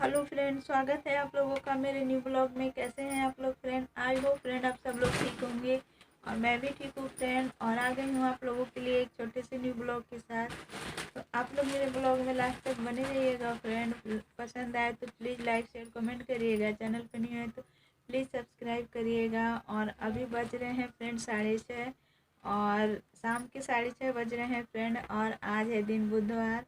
Hello friend, स्वागत है आप लोगों का मेरे न्यू ब्लॉग में। कैसे हैं आप लोग फ्रेंड? आई होप फ्रेंड आप सब लोग ठीक होंगे और मैं भी ठीक हूँ फ्रेंड। और आ गई हूँ आप लोगों के लिए एक छोटे से न्यू ब्लॉग के साथ। तो आप लोग मेरे ब्लॉग में लास्ट तक बने रहिएगा फ्रेंड। पसंद आए तो प्लीज़ लाइक शेयर कमेंट करिएगा। चैनल पर नहीं है तो प्लीज़ सब्सक्राइब करिएगा। और अभी बज रहे हैं फ्रेंड 6:30 और शाम के 6:30 बज रहे हैं फ्रेंड। और आज है दिन बुधवार।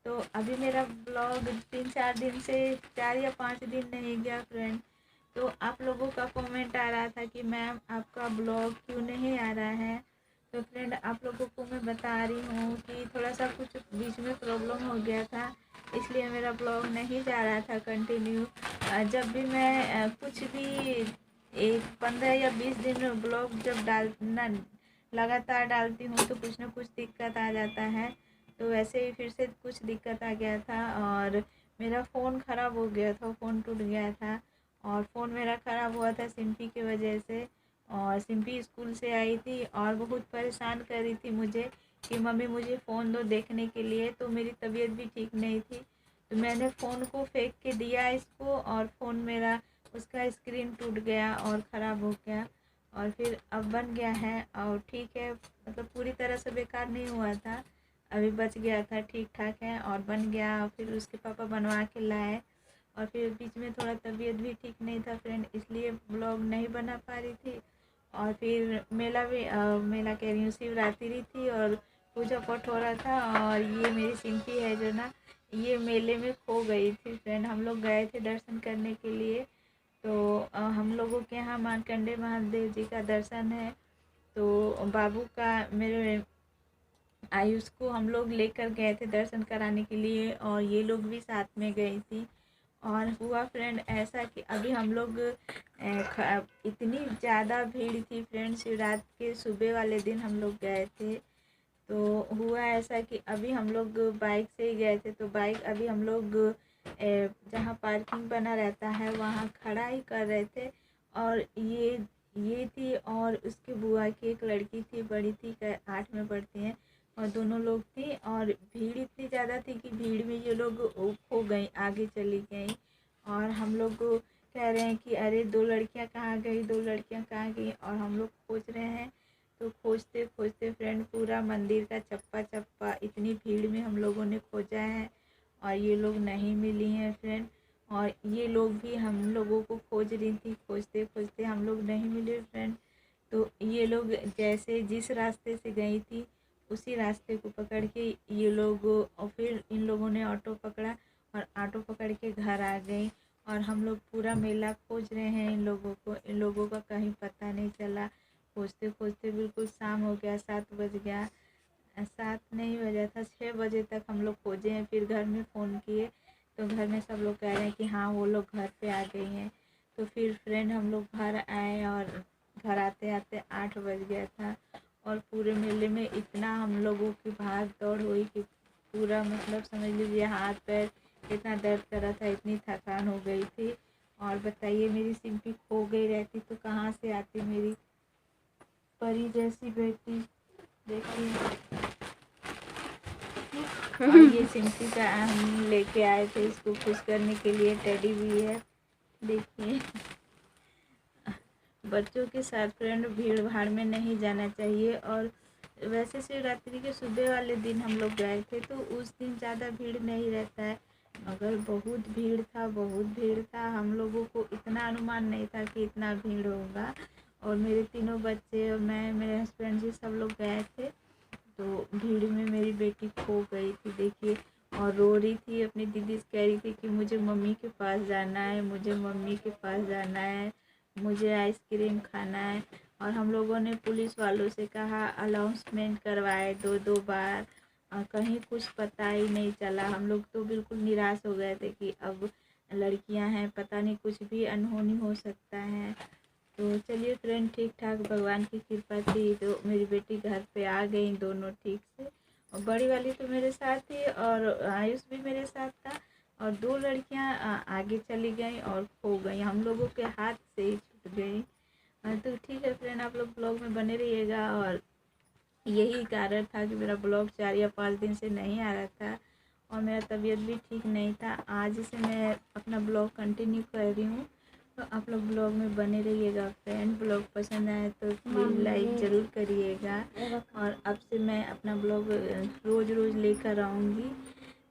तो अभी मेरा ब्लॉग 3-4 दिन से 4 या 5 दिन नहीं गया फ्रेंड। तो आप लोगों का कमेंट आ रहा था कि मैम आपका ब्लॉग क्यों नहीं आ रहा है। तो फ्रेंड आप लोगों को मैं बता रही हूँ कि थोड़ा सा कुछ बीच में प्रॉब्लम हो गया था, इसलिए मेरा ब्लॉग नहीं जा रहा था कंटिन्यू। जब भी मैं कुछ भी एक 15 या 20 दिन ब्लॉग जब डालना लगातार डालती हूँ तो कुछ ना कुछ दिक्कत आ जाता है। तो वैसे ही फिर से कुछ दिक्कत आ गया था और मेरा फ़ोन ख़राब हो गया था, फ़ोन टूट गया था। और फ़ोन मेरा ख़राब हुआ था सिम्पी की वजह से। और सिम्पी स्कूल से आई थी और बहुत परेशान कर रही थी मुझे कि मम्मी मुझे फ़ोन दो देखने के लिए। तो मेरी तबीयत भी ठीक नहीं थी, तो मैंने फ़ोन को फेंक के दिया इसको और फ़ोन मेरा उसका स्क्रीन टूट गया और ख़राब हो गया। और फिर अब बन गया है और ठीक है, मतलब पूरी तरह से बेकार नहीं हुआ था, अभी बच गया था, ठीक ठाक है और बन गया। फिर उसके पापा बनवा के लाए और फिर बीच में थोड़ा तबीयत भी ठीक नहीं था फ्रेंड, इसलिए ब्लॉग नहीं बना पा रही थी। और फिर मेला भी मेला कह रही हूँ, शिवरात्रि थी और पूजा पाठ हो रहा था। और ये मेरी सिंपी है जो ना, ये मेले में खो गई थी फ्रेंड। हम लोग गए थे दर्शन करने के लिए। तो हम लोगों के यहाँ मार्कंडे महादेव जी का दर्शन है। तो बाबू का, मेरे आयुष को हम लोग लेकर गए थे दर्शन कराने के लिए और ये लोग भी साथ में गई थी। और हुआ फ्रेंड ऐसा कि अभी हम लोग इतनी ज़्यादा भीड़ थी फ्रेंड, शिवरात्रि के सुबह वाले दिन हम लोग गए थे। तो हुआ ऐसा कि अभी हम लोग बाइक से ही गए थे। तो बाइक अभी हम लोग जहाँ पार्किंग बना रहता है वहाँ खड़ा ही कर रहे थे। और ये थी और उसकी बुआ की एक लड़की थी, बड़ी थी, 8 में पढ़ती हैं, और दोनों लोग थी। और भीड़ इतनी ज़्यादा थी कि भीड़ में ये लोग खो गई, आगे चली गई। और हम लोग को कह रहे हैं कि अरे 2 लड़कियां कहाँ गई, 2 लड़कियां कहाँ गई। और हम लोग खोज रहे हैं। तो खोजते खोजते फ्रेंड पूरा मंदिर का चप्पा चप्पा, इतनी भीड़ में हम लोगों ने खोजा है और ये लोग नहीं मिली हैं फ्रेंड। और ये लोग भी हम लोगों को खोज रही थी, खोजते खोजते हम लोग नहीं मिले फ्रेंड। तो ये लोग जैसे जिस रास्ते से गई थी उसी रास्ते को पकड़ के ये लोग, और फिर इन लोगों ने ऑटो पकड़ा और ऑटो पकड़ के घर आ गई। और हम लोग पूरा मेला खोज रहे हैं इन लोगों को, इन लोगों का कहीं पता नहीं चला। खोजते खोजते बिल्कुल शाम हो गया, 7 बज गया, 7 नहीं बजा था, 6 बजे तक हम लोग खोजे हैं। फिर घर में फ़ोन किए तो घर में सब लोग कह रहे हैं कि हाँ वो लोग घर पे आ गई हैं। तो फिर फ्रेंड हम लोग घर आए और घर आते आते 8 बज गया था। और पूरे मेले में इतना हम लोगों की भाग दौड़ हुई कि पूरा, मतलब समझ लीजिए हाथ पैर इतना दर्द कर रहा था, इतनी थकान हो गई थी। और बताइए, मेरी सिंपी खो गई रहती तो कहाँ से आती मेरी परी जैसी बेटी। देखिए, और ये सिंपी का हम लेके आए थे इसको खुश करने के लिए, टेडी भी है। देखिए, बच्चों के साथ फ्रेंड भीड़ भाड़ में नहीं जाना चाहिए। और वैसे शिवरात्रि के सुबह वाले दिन हम लोग गए थे तो उस दिन ज़्यादा भीड़ नहीं रहता है, मगर बहुत भीड़ था, बहुत भीड़ था। हम लोगों को इतना अनुमान नहीं था कि इतना भीड़ होगा। और मेरे तीनों बच्चे और मैं, मेरे हस्बैंड जी, सब लोग गए थे। तो भीड़ में मेरी बेटी खो गई थी देखिए, और रो रही थी, अपनी दीदी से कह रही थी कि मुझे मम्मी के पास जाना है, मुझे मम्मी के पास जाना है, मुझे आइसक्रीम खाना है। और हम लोगों ने पुलिस वालों से कहा, अनाउंसमेंट करवाए 2-2 बार, और कहीं कुछ पता ही नहीं चला। हम लोग तो बिल्कुल निराश हो गए थे कि अब लड़कियां हैं, पता नहीं कुछ भी अनहोनी हो सकता है। तो चलिए फ्रेंड, ठीक ठाक भगवान की कृपा थी तो मेरी बेटी घर पे आ गई दोनों ठीक से। और बड़ी वाली तो मेरे साथ थी और आयुष भी मेरे साथ था। और 2 लड़कियां आगे चली गई और खो गई, हम लोगों के हाथ से ही छूट गई। तो ठीक है फ्रेंड, आप लोग ब्लॉग में बने रहिएगा। और यही कारण था कि मेरा ब्लॉग 4 या 5 दिन से नहीं आ रहा था। और मेरा तबीयत भी ठीक नहीं था। आज से मैं अपना ब्लॉग कंटिन्यू कर रही हूँ, तो आप लोग ब्लॉग में बने रहिएगा फ्रेंड। ब्लॉग पसंद आए तो प्लीज़ लाइक ज़रूर करिएगा। और अब से मैं अपना ब्लॉग रोज़ रोज़ लेकर आऊँगी।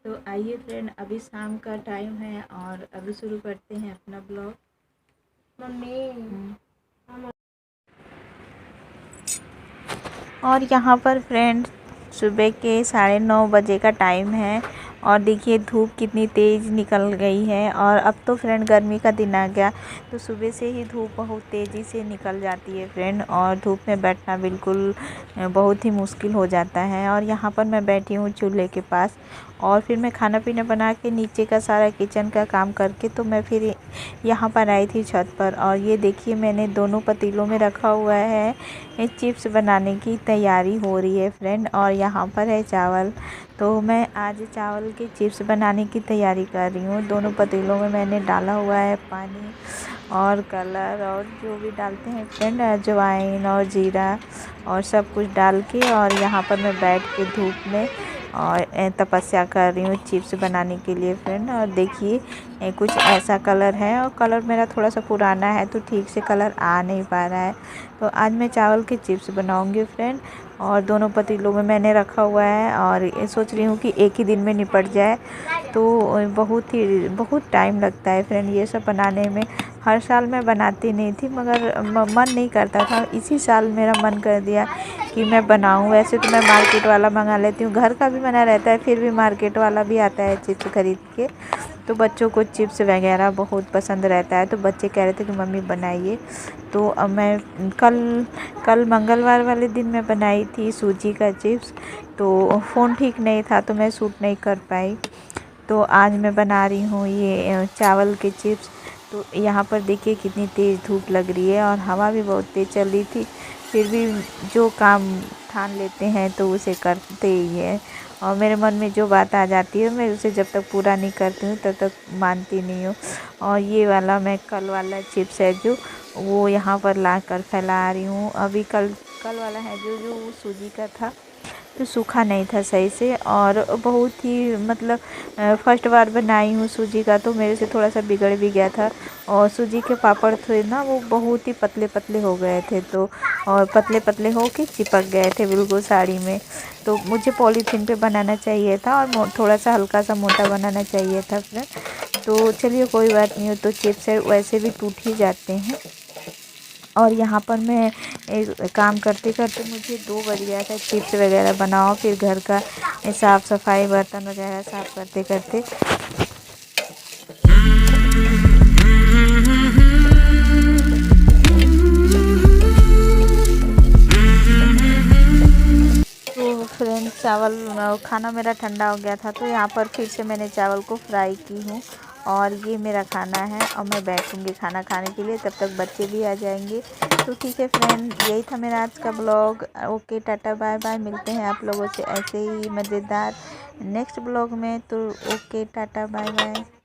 तो आइए फ्रेंड, अभी शाम का टाइम है और अभी शुरू करते हैं अपना ब्लॉग। और यहाँ पर फ्रेंड सुबह के 9:30 बजे का टाइम है और देखिए धूप कितनी तेज़ निकल गई है। और अब तो फ्रेंड गर्मी का दिन आ गया, तो सुबह से ही धूप बहुत तेज़ी से निकल जाती है फ्रेंड, और धूप में बैठना बिल्कुल बहुत ही मुश्किल हो जाता है। और यहाँ पर मैं बैठी हूँ चूल्हे के पास, और फिर मैं खाना पीना बना के नीचे का सारा किचन का काम करके तो मैं फिर यहाँ पर आई थी छत पर। और ये देखिए मैंने दोनों पतीलों में रखा हुआ है, चिप्स बनाने की तैयारी हो रही है फ्रेंड। और यहाँ पर है चावल, तो मैं आज चावल के चिप्स बनाने की तैयारी कर रही हूँ। दोनों पतीलों में मैंने डाला हुआ है पानी और कलर और जो भी डालते हैं फ्रेंड, अजवाइन और जीरा और सब कुछ डाल के। और यहाँ पर मैं बैठ के धूप में और तपस्या कर रही हूँ चिप्स बनाने के लिए फ्रेंड। और देखिए कुछ ऐसा कलर है, और कलर मेरा थोड़ा सा पुराना है तो ठीक से कलर आ नहीं पा रहा है। तो आज मैं चावल के चिप्स बनाऊंगी फ्रेंड, और दोनों पतीलों में मैंने रखा हुआ है। और ये सोच रही हूँ कि एक ही दिन में निपट जाए, तो बहुत टाइम लगता है फ्रेंड ये सब बनाने में। हर साल मैं बनाती नहीं थी, मगर मन नहीं करता था। इसी साल मेरा मन कर दिया कि मैं बनाऊं। वैसे तो मैं मार्केट वाला मंगा लेती हूँ, घर का भी बना रहता है, फिर भी मार्केट वाला भी आता है चिप्स खरीद के। तो बच्चों को चिप्स वगैरह बहुत पसंद रहता है, तो बच्चे कह रहे थे कि मम्मी बनाइए। तो अब मैं कल मंगलवार वाले दिन मैं बनाई थी सूजी का चिप्स, तो फ़ोन ठीक नहीं था तो मैं शूट नहीं कर पाई। तो आज मैं बना रही हूँ ये चावल के चिप्स। तो यहाँ पर देखिए कितनी तेज़ धूप लग रही है और हवा भी बहुत तेज़ चल रही थी, फिर भी जो काम ठान लेते हैं तो उसे करते ही है। और मेरे मन में जो बात आ जाती है मैं उसे जब तक पूरा नहीं करती हूँ तब तक मानती नहीं हूँ। और ये वाला मैं कल वाला चिप्स है जो वो यहाँ पर ला कर फैला रही हूँ। अभी कल वाला है जो वो सूजी का था, तो सूखा नहीं था सही से, और बहुत ही मतलब फर्स्ट बार बनाई हूँ सूजी का, तो मेरे से थोड़ा सा बिगड़ भी गया था। और सूजी के पापड़ थे ना वो बहुत ही पतले पतले हो गए थे, तो और पतले पतले हो के चिपक गए थे बिल्कुल साड़ी में। तो मुझे पॉलीथीन पे बनाना चाहिए था और थोड़ा सा हल्का सा मोटा बनाना चाहिए था फ्रेंड। तो चलिए कोई बात नहीं, हो तो चिप्स है वैसे भी टूट ही जाते हैं। और यहाँ पर मैं काम करते करते मुझे 2 बज गया था। चिप्स वगैरह बनाओ, फिर घर का साफ़ सफाई बर्तन वगैरह साफ़ करते करते। तो फ्रेंड खाना मेरा ठंडा हो गया था, तो यहाँ पर फिर से मैंने चावल को फ्राई की हूँ। और ये मेरा खाना है और मैं बैठूँगी खाना खाने के लिए, तब तक बच्चे भी आ जाएंगे। तो ठीक है फ्रेंड, यही था मेरा आज का blog. Okay tata bye bye, मिलते हैं आप लोगों से ऐसे ही मज़ेदार नेक्स्ट ब्लॉग में। तो ओके टाटा बाय बाय।